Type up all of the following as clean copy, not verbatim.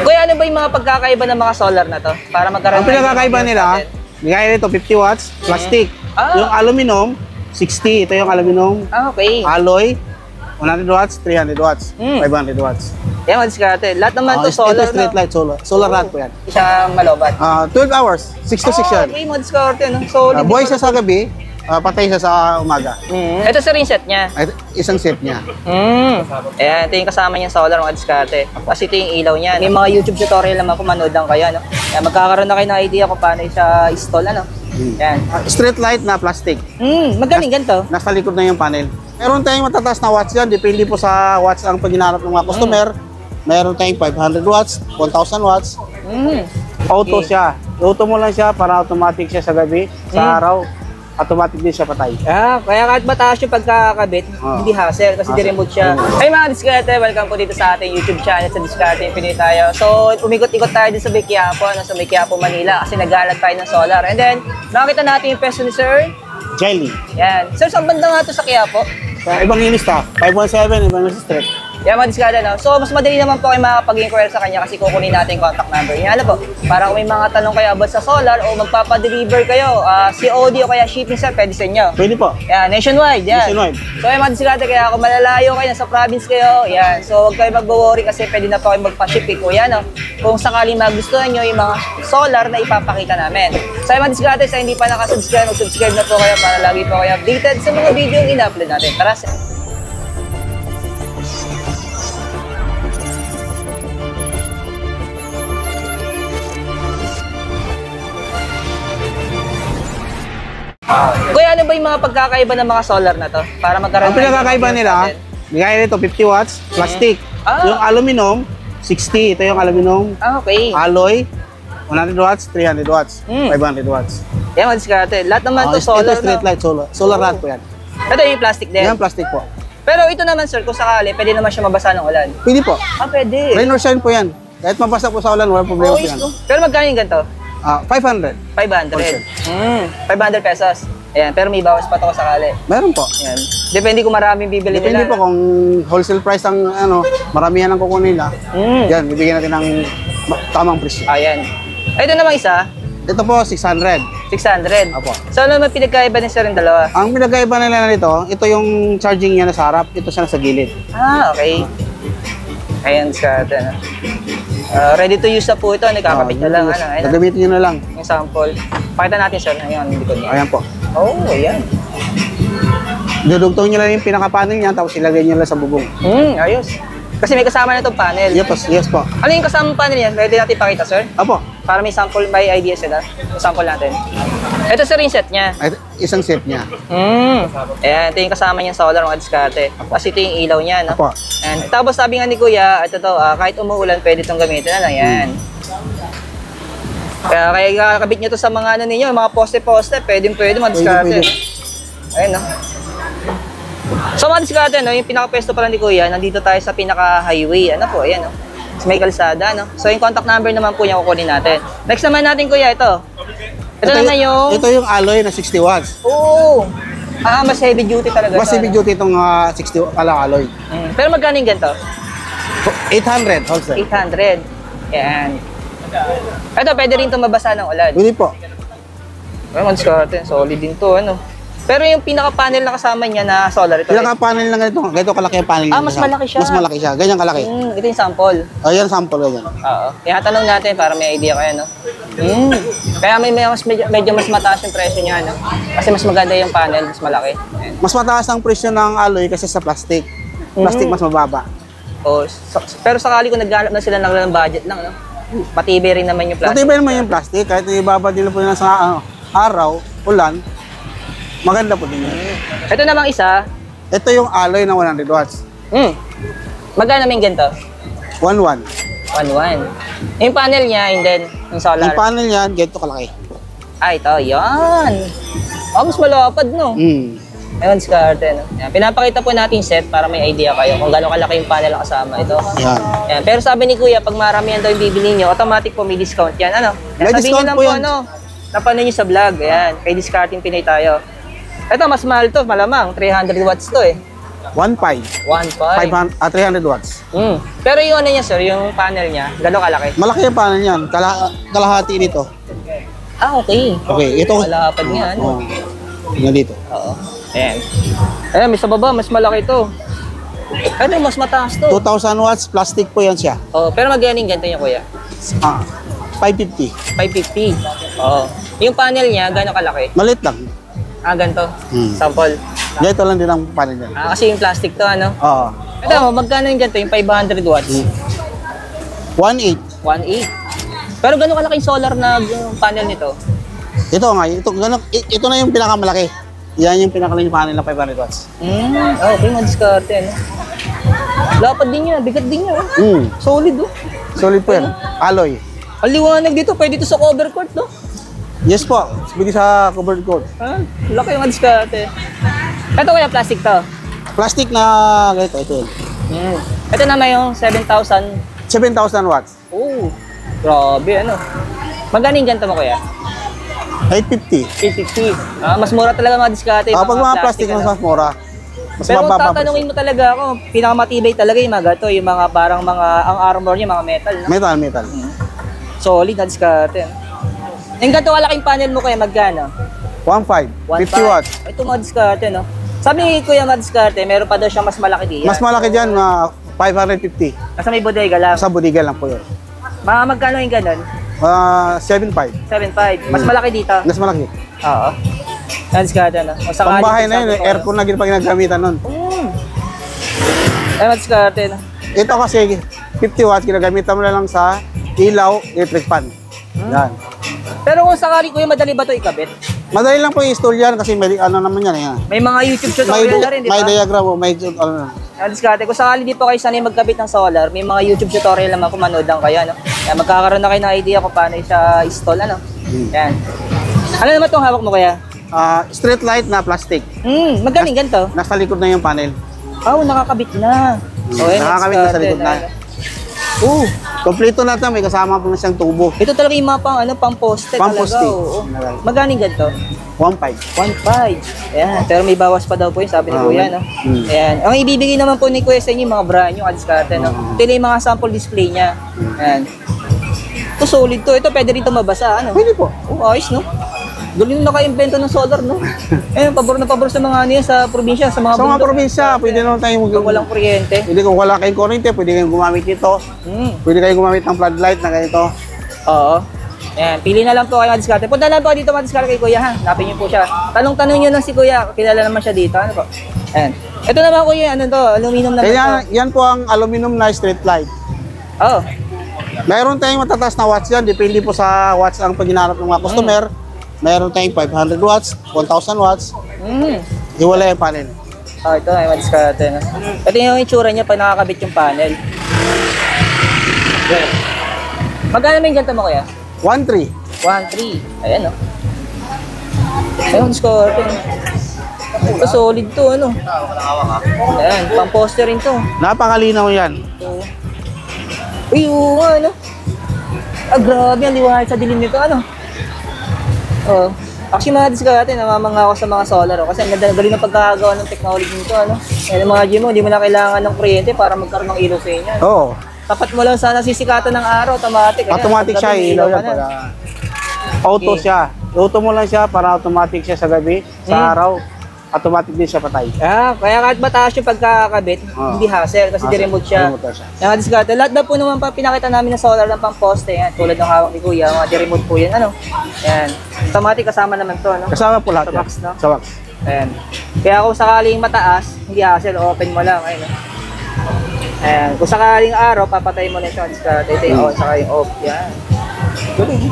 Kuya, ano ba yung mga pagkakaiba ng mga solar na to? Para magkaroon Ang pinakakaiba nila, gaya nito 50 watts, plastic. Yung aluminum, 60. Ito yung aluminum. Okay. Alloy, 100 watts, 300 watts, 500 watts. Yan, madiskarte. Lahat naman to solar, Ito street light, solar. Solar rod po yan. Siya malobat. 12 hours, 6 to 6 yan. Okay, madiskarte, no? Solid. Buhay siya sa gabi, patay siya sa umaga. Ito sa rin set niya. Isang set niya. Ayan, ito yung kasama niyang solar, mga diskarte. Kasi ito yung ilaw niya. May mga YouTube tutorial naman kung manood lang kayo, no? Ayan, magkakaroon na kayo ng idea kung paano siya install, ano? Ayan. Street light na plastic. Magaling ganito. Nasa likod na yung panel. Meron tayong matataas na watts yan. Depende po sa watts ang paghinanap ng mga customer. Meron tayong 500 watts, 1,000 watts. Auto siya. Auto mo lang siya para automatic siya sa gabi. Sa araw, automatic din siya patay. Kaya kahit mataas yung pagkakabit, hindi hassle kasi di-remote siya. Ay mga diskarte, welcome po dito sa ating YouTube channel sa Diskarte Pinoy tayo. So, umikot-ikot tayo din sa May Quiapo, sa May Quiapo, Manila kasi nag-aalat tayo ng solar. And then, nakita natin yung peso ni Sir. Jelly. Yan. Sir, saan banda nga ito sa Quiapo? Sa Evangelista, 517, Evangelista Street. Yan mga diskarte, no? So, mas madali naman po kayo makapag-inquire sa kanya kasi kukunin natin yung contact number niya. Ano po? Para kung may mga tanong kayo about sa solar o magpapadeliver kayo, COD o kaya shipping, sir, pwede sa inyo. Pwede po. Yan, nationwide. Yan. Nationwide. So, yan mga diskarte, kaya kung malalayo kayo, nasa province kayo, yan. So, huwag kayo mag-worry kasi pwede na po kayo magpa-ship ko. Yan, no? Kung sakaling magustuhan nyo yung mga solar na ipapakita namin. So, yan mga diskarte, sa hindi pa nakasubscribe, mag-subscribe na po kayo para lagi po kayo updated sa mga video yung ina-upload natin. Tara, sir. Kuya, ano ba yung mga pagkakaiba ng mga solar na to? Para magkaroon Ang pinakakaiba nila, gaya nito 50 watts, plastic. Yung aluminum, 60. Ito yung aluminum. Okay. Alloy, 100 watts, 300 watts, 500 watts. Yan, madiskarte. Lahat naman to solar. Ito street light, solar. Solar rod po yan. Ito yung plastic din. Yan, plastic po. Pero ito naman, sir, kung sakali, pwede naman siya mabasa ng ulan. Pwede po. Pwede. Rain or shine po yan. Kahit mabasa po sa ulan, walang problema po yan. Pero magkano yung ganito? 500. 500. 500 pesos. Ayan, pero may bawas pa to kung sakali. Meron po. Ayan. Depende kung maraming bibili nila. Depende po kung wholesale price ang maramihan ang kukunin nila. Yan, bibigyan natin ng tamang presyo. Ayan. Ito namang isa, Ito po, 600. 600. Apo. So, ano naman pinagkaiba din sir yung dalawa? Ang pinagkaiba nila nito, ito yung charging niya nasa harap, ito siya nasa gilid. Okay. Ayan, diskarte, no? Ready to use na po ito. Nagkakabit na lang. Ayan, Gagamitin nyo na lang. yung sample. Pakita natin sir. Ayan, yung likod niya. Ayan po. Ayan. Dudugtong nyo lang yung pinaka-panel niya, tapos ilagay nyo lang sa bubong. Ayos. Kasi may kasama na itong panel. Yes po. Ano yung kasama panel yan? Pwede natin ipakita, sir? Apo. Para may sample, may idea sila. Yung sample natin. Ito sir yung set niya. Isang set niya. Ayan, ito yung kasama niyang solar, mga diskarte. Kasi ito yung ilaw niya, no? Apo. And, tapos sabi nga ni Kuya, ito to, kahit umuulan, pwede itong gamitin. Ano, yan. Kaya kakabit nyo to sa mga ano ninyo, mga poste-poste, pwede mga diskarte. Ayun, no? So mga diskarte, no, yung pinaka-pwesto pala ni Kuya, nandito tayo sa pinaka-highway. Ano po, ayan, no? Sa may kalsada, no? So yung contact number naman po niya kukunin natin. Next naman natin, Kuya, ito. Ito naman yung... Ito yung alloy na 60 watts. Oo! Mas heavy duty talaga. Mas heavy duty itong 60 alloy. Pero magkano yung ganito? 800 wholesale. 800. Yan. Ito, pwede rin ito mabasa ng ulan. Pwede po. Ay, mga diskarte. Solid din to, ano? Pero yung pinaka-panel na kasama niya na solar ito. Pinaka-panel na ganito kalaki ang panel niya. Mas malaki siya. Mas malaki siya. Ganyan kalaki. Ito yung sample. Ayan, sample ganyan. Oo. Kaya tanong natin para may idea kayo, no? Kaya medyo mas mataas yung presyo niya, no? Kasi mas maganda yung panel, mas malaki. Ayan. Mas mataas ang presyo ng alloy kasi sa plastic. Plastic mas mababa. Pero sakali kung naghanap na sila ng budget lang, no? Matibay rin naman yung plastic. Matibay naman yung plastic. Kahit ibaba nila po nila sa araw, ulan, maganda po din yun. Ito namang isa. Ito yung alloy na 100 watts. Magkano naman yung ganito? 1.1. 1.1. Yung panel niya, and then yung solar. Yung panel niya, ganito kalaki. Ito, yan. Mas malapad, no? Ayun, diskarte, no? Yan. Pinapakita po natin set para may idea kayo kung gano'ng kalaki yung panel na kasama. Ito. Yan. Pero sabi ni Kuya, pag maramihan daw yung bibili nyo, automatic po may discount yan. Ano? May discount po yan. Napanood nyo sa vlog. Ayan. Kay Discarte Pinoy tayo. Ito, mas mahal to. Malamang. 300 watts to eh. 1.5. 1.5. 300 watts. Pero yung ano niya, sir, yung panel niya, gano'ng kalaki? Malaki yung panel niyan. Kalahati nito. Ah, okay. Okay, ito. Kalapad niya, ano? Tingnan dito. Oo. Ayan. Ayan, may sa baba, mas malaki to. Ano, mas mataas to. 2,000 watts, plastic po yan siya. Oh, pero magaling ganito niya, kuya. 550. 550. Oo. Yung panel niya, gano'ng kalaki? Malit lang. Ah, ganito. Hmm. Sample. Ganito lang din ang panel niyan. Ah, kasi yung plastic to, ano? Oo. Ito, magkano yung ganito? Yung 500 watts? 1.8. 1.8. Pero gano'ng kalaki yung solar na yung panel nito? Ito nga, ito na yung pinakamalaki. Yan yung pinakaling panel na 500 watts. Okay, madiskarte, ano? Lapad din niya, bigat din niya, oh. Solid, oh. Solid po yan. Alloy. Ang liwanag dito, pwede ito sa cover court, no? Yes po. Bigay sa covered court. Ah, laki yung madiskarte. Ito kaya plastic to? Plastic na ganito, ito yun. Ito naman yung 7,000. 7,000 watts. Oh, grabe, ano? Magkano yung ganito mo, kuya? 850. 850. Ah, mas mura talaga mga diskarte. Pag mga plastic, ano? mas mura. Mas Pero mababa. tatanungin mo talaga ako, pinakamatibay talaga yung mga gato, yung mga parang ang armor niya, mga metal, no? Metal. Solid na diskarte. Yung ganito kalaking panel mo, kuya, magkano? 1.5. 50 watts. Ito mga diskarte, no? Sabi ni Kuya mga diskarte, meron pa daw siyang mas malaki diyan. Mas malaki dyan, 550. Nasa may bodega lang. Sa budiga lang po yun. Mga magkano yung ganun? 7.5. 7.5. Mas malaki dito. Mas malaki. Oo. Mga diskarte, no? O sakali, Pambahay na yun, sabi ko, aircon na ginagamitan nun. Ay, mga diskarte, no? Ito kasi 50 watts, ginagamitan mo na lang sa ilaw, electric fan. Yan. Pero kung sakali, Kuya, madali ba ito ikabit? Madali lang po i-install yan kasi may ano naman yan. Yan. May mga YouTube tutorial na rin, di ba? May diagram, may ano. Mga diskarte, kung sakali di pa kayo sanay magkabit ng solar, may mga YouTube tutorial naman kung manood lang kayo, no? Yan, magkakaroon na kayo ng idea kung paano siya install, ano? Yan. Ano naman itong hawak mo, Kuya? Street light na plastic. Magaling ganito. Nasa likod na yung panel. Oh, nakakabit na. Okay, Nakakabit na sa likod na. Kompleto na ito, may kasama po na siyang tubo. Ito talaga yung mga pang poste talaga. Pang-poste. Oo. Magaling ganito. 1.5. 1.5. Ayan, pero may bawas pa daw po yun, sabi ni Kuya, no? Ayan. Ang ibibigay naman po ni Kuya sa inyo, yung mga brand yung adiskarte, no? Ito yung mga sample display niya. Ayan. Ito solid to. Ito pwede rin ito mabasa, ano? Pwede po. Ayos, no? Galing na naka-invento ng solar, no? Ayun, pabor na pabor sa mga ano yan, sa probinsya, sa mga Sa mga bundok. probinsya, pwede naman tayong Kung walang kuryente. Pwede kung wala kayong kuryente, pwede kayong gumamit nito. Pwede kayong gumamit ng floodlight na ganito. Oo. Ayan, pili na lang po kayo ng diskarte. Punta lang po dito mga diskarte kay Kuya, ha? Hanapin niyo po siya. Tanong-tanong niyo lang si Kuya, kilala naman siya dito. Ano po? Ayan. Ito naman, Kuya, ano to? Aluminum naman Kaya to. yan po ang aluminum na street light. Oo. Mayroon tayong matataas na watts yan, depende po sa watts ang paghinanap ng mga customer. Mayroon tayong 500 watts, 1,000 watts. Hiwala yung panel. Ito ay mga diskarte, no? Ito yung itsura niya pag nakakabit yung panel. Magkano may ganito mo, Kuya? 1.3. 1.3. Ayan, no? Ayun, diskarte. Ito, solid to, ano? Ayan, pang poster rin to. Napakalinaw yan. Uy, oo nga, ano? Grabe, ang liwanag sa dilim nito, ano? Oh. Actually, mga diskarte, namamanga ako sa mga solar, oh, kasi ang galing ng pagkakagawa ng technology nito, ano? Kaya mga gym mo, hindi mo na kailangan ng kuryente para magkaroon ng ilaw sa inyo. Ano? Oo. Tapat mo lang sa nasisikatan ng araw, automatic. Ayan, Automatic siya, paggabi, may ilaw ka yan. na. Auto siya. Auto mo lang siya para automatic siya sa gabi, sa araw. Automatic din siya patay. Kaya kahit mataas yung pagkakabit, hindi hassle kasi di-remote siya. Remote siya. Yung diskarte, lahat na po naman pa pinakita namin ng solar ng pang-poste, yan. Tulad ng hawak ni Kuya, mga di-remote po yan, ano? Yan. Automatic kasama naman to, no? Kasama po lahat Sa box, yan. no? Sa box. Ayan. Kaya kung sakaling mataas, hindi hassle, open mo lang, ayun. Ayan. Kung sakaling araw, papatay mo na siya, diskarte. Ito yung on, saka yung off. Yan. Galing.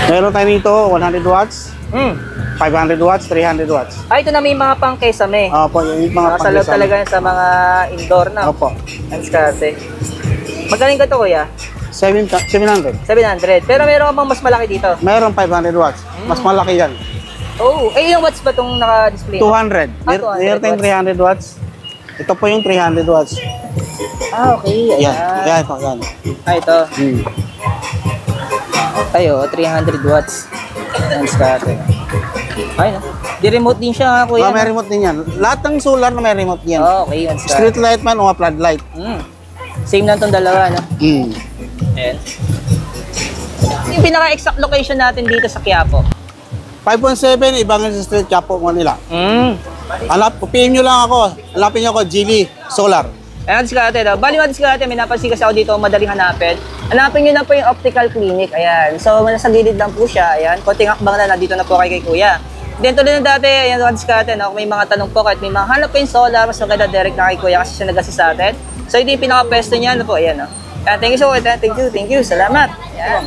Meron tayo nito, 100 watts, 500 watts, 300 watts. Ito na may mga pang kesame. Opo, yung mga Nasa loob talaga yan sa mga indoor na. Opo. Ang diskarte. Magaling ka to, Kuya? 700. 700. Pero meron ka bang mas malaki dito? Meron 500 watts. Mas malaki yan. Oh, ilang watts ba itong naka-display? 200. 200 Meron tayong 300 watts. Ito po yung 300 watts. Okay. Ayan. Yan po, yan. Ito. Ay, 300 watts. Ang diskarte. Ayun, Di remote din siya, kuya. May remote din yan. Lahat ng solar na may remote yan. Okay, yun. Street light man o floodlight. Same lang tong dalawa, no? Ayan. Yung pinaka-exact location natin dito sa Quiapo. 517, Ibangan Street, Quiapo, Manila. PM nyo lang ako. Hanapin nyo ako, Gili Solar. Ayan, diskarte daw. Bali mga diskarte, may napansin kasi ako dito, madaling hanapin. Hanapin nyo na po yung optical clinic. Ayan. So, nasa gilid lang po siya. Ayan. Konting akbang na, nandito na po kay kuya. Then, tuloy na dati, ayan mga diskarte, no? Kung may mga tanong po, kahit may mga hanap po yung solar, mas maganda direct na kay kuya kasi siya nag-assist sa atin. So, ito yung pinaka-pesto niya. Ano po, ayan, no? Thank you so much. Thank you. Salamat. Ayan.